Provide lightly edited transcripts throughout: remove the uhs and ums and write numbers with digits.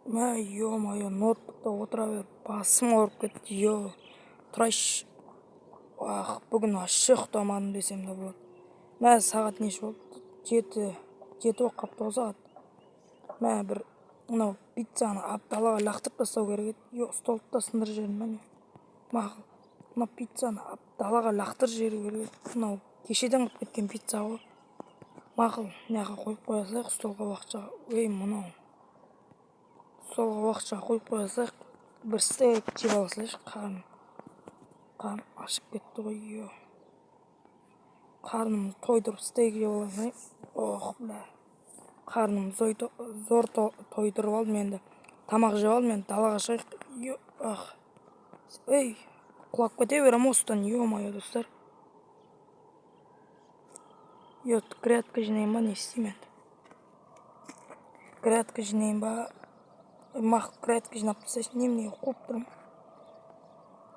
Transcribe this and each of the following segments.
Мә, ё-моё, ноутбукта отыра беріп, басым ауырып кетті, тұрайшы. Бүгін ащы ұйықтамадым десем де болады. Мә, сағат неше болды? 7 болып қапты ғой сағат. Мә, бір мынау пиццаны алып далаға лақтырып тастау керек еді. Столды да сындырып жібердім міне. Мақұл, мына пиццаны алып далаға лақтырып жіберу керек еді. Мынау кешеден қып кеткен пицца ғой. Мақұл, мынақа қойып қоя салайық столға уақытша. Мынау столға уақытша қойып қоя салайық. Бір стейк жеп ала салайыншы. Қарным ашып кетті ғой. Қарнымды тойдырып стейк жеп ала салайын. Бля. Қарным зор тойдырып алдым енді. Тамақ жеп алдым енді далаға шығайық. Құлап кете берем осыдан, ё-моё, достар. Грядка жинайын ба, не істеймін енді? Грядка жинайын ба? Мақұл, грядка жинап тастайыншы, неменеге қуып тұрмын.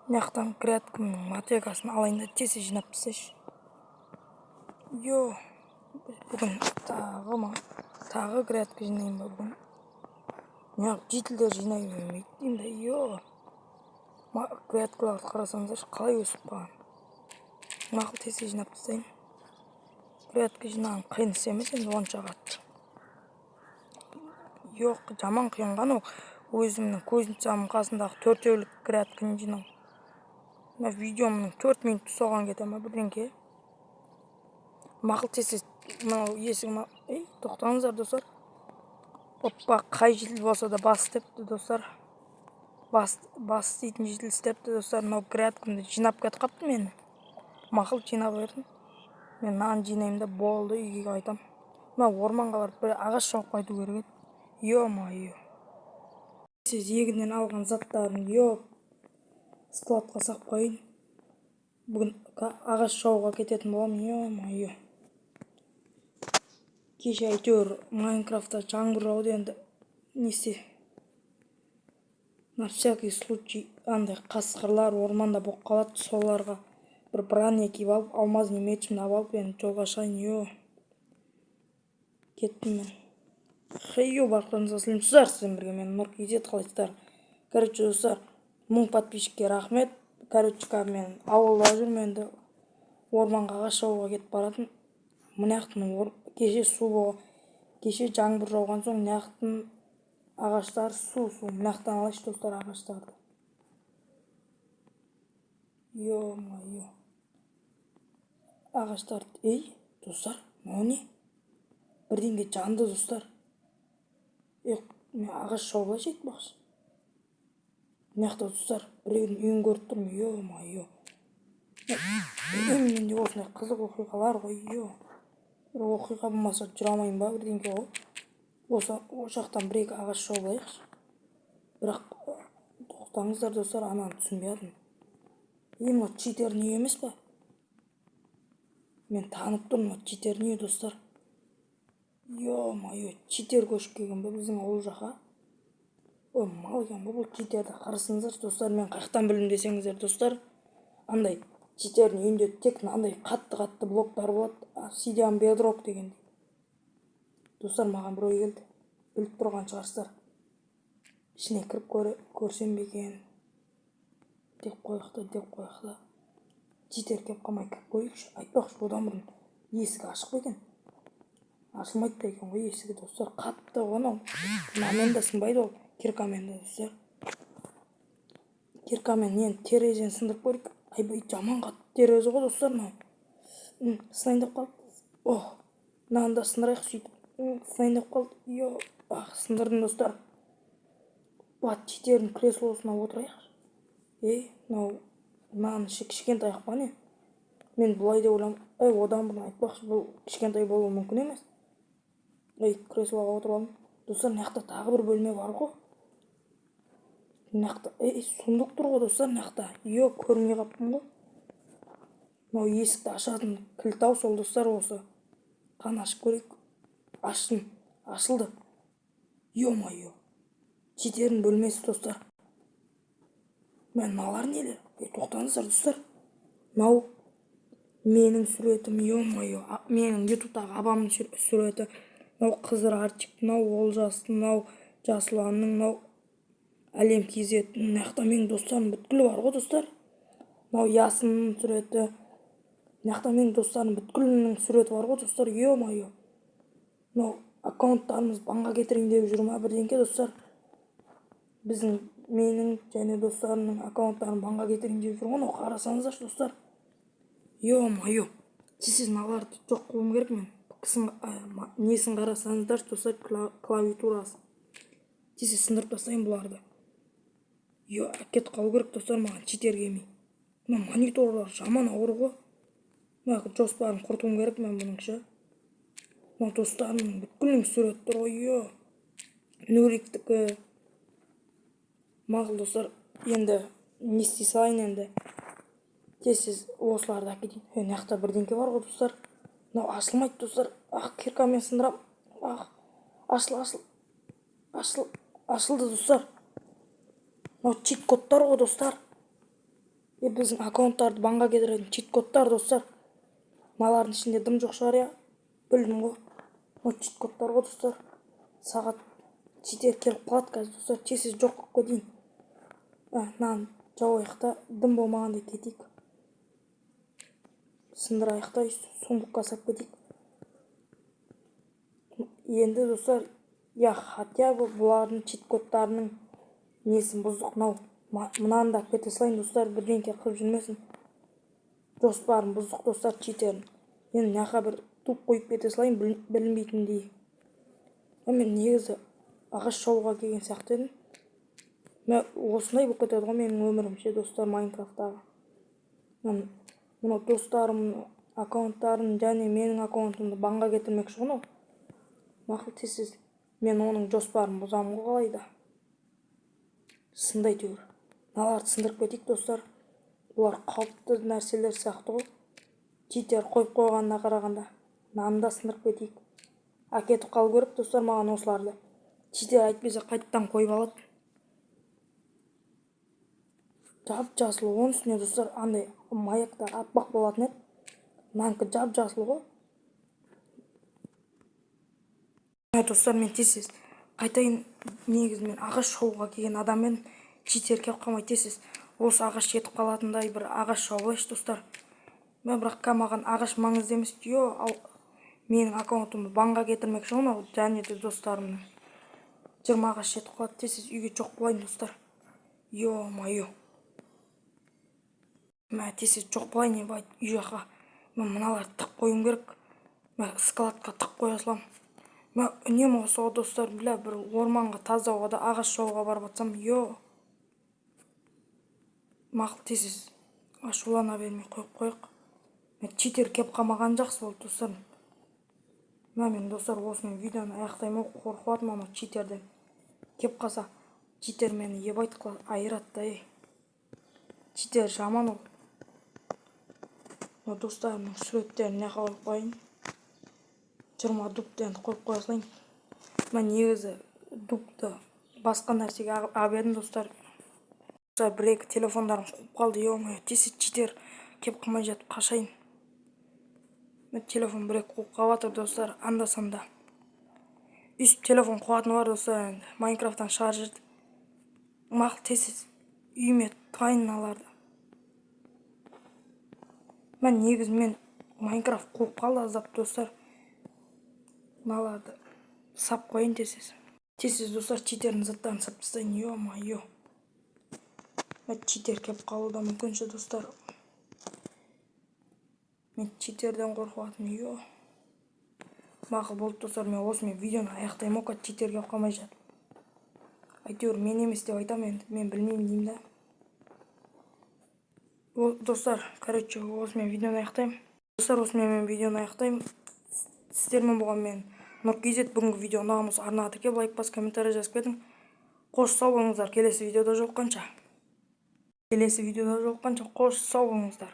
Мынаяқтан грядкамның мотыгасын алайын да тез жинап тастайыншы. Бүгін тағы грядка жинайын ба бүгін? Неғып жителдер жинай бермейді деймін да, грядкаларды қарасаңыздаршы, қалай өсіп қалған. Мақұл, тез жинап тастайын. Грядка жинаған қиын іс емес енді онша қатты. Жаман қиын ғана өзімнің көзімнің қасындағы 4-еулік грядканы жинау. Мына видеомның 4 минутты соған кете ма бірдеңке? Мақұл, тез мынау есігім. Тоқтаңыздар достар. Қай жедел болса да бас істепті достар. Бас істейтін жедел істепті достар. Мынау грядкамды жинап кетіп қапты мені. Мақұл, жинап бердім. Мен нан жинаймын да болды, үйге қайтам. Мынау орманға барып бір ағаш жауып қайту керек еді. Ё-моё. Сіз егіннен алған заттарын складқа сақып қойын. Бүгін ағаш жауға кететін болам, ё-моё. Кеше әйтеуір Майнкрафтта жаңбыр жауды енді несе. На всякий случай андай қасқырлар орманда болып қалады, соларға бір броня киіп алып, алмазный мечімді алып енді жолға шығайын. Кеттім мен. Барлықтарыңызға сәлем сіздермен бірге мен Нұр Кейзет, қалайсыздар? Короче, достар, 1000 подписчикке рахмет. Мен ауылда жүрмін енді, орманға ағаш жауға кетіп баратын. Мынаяқтың кеше кеше жаңбыр жауған соң мынаяқтың ағаштар су. Мынаяқтан алайыншы достар ағаштарды. Ё-моё. Ағаштарды, достар, мынау не? Бірдеңе жанды достар. Мен ағаш жаулайыншы айтпақшы. Мыняқта достар, біреудің үйін көріп тұрмын, ё-моё. Менде осындай қызық оқиғалар ғой, бір оқиға болмаса жүре алмайын ба, бірдеңке ғой. Осы жақтан бір-екі ағаш жаулайықшы. Бірақ тоқтаңыздар достар, ананы түсінбей жатырмын. Мынау читерный үй емес па? Мен танып тұрмын, мынау читерный үй достар. Ё-моё, читер көшіп келген бе біздің ауыл жаққа? Мал екен бұл читерді қарасыңыздар достар. Мен қаяқтан білдім десеңіздер достар, андай читердің үйінде тек андай қатты блоктар болады, обсидиан бедрок деген. Достар, маған бір ой келді. Біліп тұрған шығарсыздар. Ішіне кіріп көрсем бе екен? Деп қойықта. Читер кеп қалмай кіріп көрейікші. Айтпақшы, одан бұрын есігі ашық па екен? Ашылмайды да екен ғой есігі достар. Қатты ғой анау. Мынамен де сынбайды ол. Киркамен де достар. Киркамен нені терезені сындырып көрейік. Жаман қатты терезе ғой достар мынау. Сынайын деп қалды. Мынаны да сындырайық сөйтіп. Сынайын деп қалды. Сындырдым достар. Читердің креслосына отырайықшы. Мынаны кішкентай ба не? Мен бұлай деп ойлам. Одан бұны айтпақшы, бұл кішкентай болуы мүмкін емес. Креслоға отырып алдым. Достар, мынаяқта тағы бір бөлме бар ғой. Мынаяқта сундық тұр ғой достар, мынаяқта. Көрмей қаппын ғой. Мынау есікті ашатын кілт сол достар осы. Қан ашып көрейік. Аштым. Ашылды. Ё-моё. Читердің бөлмесі достар. Мыналар нелер? Тоқтаңыздар достар. Мынау менің суретім, ё-моё. Менің ютубтағы апамның суреті. Мынау Қызыр Арчик, мынау Олжас, мынау Жасұланның мынау әлем KZ мына жақта менің достарым бүткілі бар ғой достар. Мынау Ясынның суреті. Мына жақта менің достарым бүткілінің суреті бар ғой достар. Ё-моё. Мынау аккаунттарымыз банға кетірейін деп жүр ма бірдеңке достар. Менің және достарымның аккаунттарын банға кетірейін деп жүр ғой. Мынау қарасаңыздаршы достар. Ё-моё. Сіз мыналарды жоқ қылуым керек мен. Несін қарасаңыздаршы достар, клавиатурасы. Сіз сындырып тастайын бұларды. Әкет қалу керек достар, маған читер келмей. Мына мониторлар жаман ауыр ғой. Мына жоспарын құртуым керек мен бұныңша. Мына достарымның бүткілінің суреттері ғой. Нуриктікі. Мақұл достар, енді не істей салайын енді. Сіз осыларды әкетейін. Мына жақта бірдеңке бар ғой достар. Мынау ашылмайды достар. Киркамен сындырам. Ашылды достар. Мынау чит кодтар ғой достар. Біздің аккаунттарды банға кетіретін чит кодтар достар. Мыналардың ішінде дым жоқ шығар, я? Білдім ғой. Мынау чит кодтар ғой достар. Сағат читер келіп қалады қазір достар. Сіз жоқ қылып кетейін. Мынаны жауайық та дым болмағандай кетейік. Сындырайық та сундукқа сап кетейік. Енді достар, хотя бұлардың чит кодтарының несін бұздық. Мынаны да кете салайын достар, бірдеңке қылып жүрмесін. Жоспарын бұздық достар, читерін. Енді мынақа бір туп қойып кете салайын, білінбейтіндей. Мен негізі ағаш шоуға келген сияқты едім. Осындай болып кетеді ғой менің өмірімше достар, Майнкрафттағы. Мына достарымның аккаунттарын және менің аккаунтымды банға кетірмекші ғой. Мақұл, сіз мен оның жоспарын бұзамын ғой қалайда. Сындай төгір. Мыналарды сындырып кетейік достар. Бұлар қауіпті нәрселер сияқты ғой. Читер қойып қойғанына қарағанда. Мынаны да сындырып кетейік. Әкетіп қалу керек достар маған осыларды. Читер айтпесе қайттан қойып алады. Жап-жасыл, оның үстіне достар андай маяктар аппақ болатын еді. Мынанікі жап-жасыл ғой. Достар, мен тез қайтайын. Негізі мен ағаш шоуға келген адаммен читер келіп қалмай тез осы ағаш жетіп қалатындай бір ағаш шоу болайшы достар. Мен бірақ маған ағаш маңызды емес. Ал менің аккаунтымды банға кетірмекші ғой, және де достарымның 20 ағаш жетіп қалады. Тез үйге жоқ болайын достар. Ё-моё. Тез жоқ болайын үй жаққа. Мен мыналарды тық қойым керек. Складқа тық қоя салам. Үнемі осы ғой достар, бір орманға тазауға да ағаш шоуға барып атсам. Мақыл, тез ашулана бермей қойып қойық. Читер кеп қалмаған жақсы болды достар. Мен достар осымен видеоны аяқтаймын, қорқып атым ана читерден. Кеп қалса, читер мені ебайт қылып айыратты. Читер жаман ол. Достарымның суреттерін не қойып қойын. 20 дубтен қойып қоя салайын. Мен негізі дубты басқа нәрсеге абедім достар. Бір-екі телефондарым қуып қалды. Ё-моё, тез читер кеп қалмай жатып қашайын. Телефон бір-екі қуып қалатыр достар, анда-санда. Үстіп телефон қуатыны бар достар, енді Майнкрафттан шаржырды. Мақыл, тез үйіме тығайын аларды. Мен Майнкрафт қуып қалды аздап достар. Мыналарды сап қойын тез. Тез достар, читердің заттарын сап тастайын. Ё-моё. Читер кеп қалуы да мүмкінші достар. Мен читерден қорқып атым. Мақыл болды достар, мен осымен видеоны аяқтаймын, читер кеп қалмай жатып. Әйтеуір мен емес деп айтам енді, мен білмеймін деймін да. Достар, осымен видеоны аяқтаймын. Сіздермен болған мен Нұр-KZ. Бүгінгі видео ұнаған болса арнаға тіркеп лайк бас, комментарий жазып кетің. Қош сау болыңыздар. Келесі видеода жолыққанша. Қош сау болыңыздар.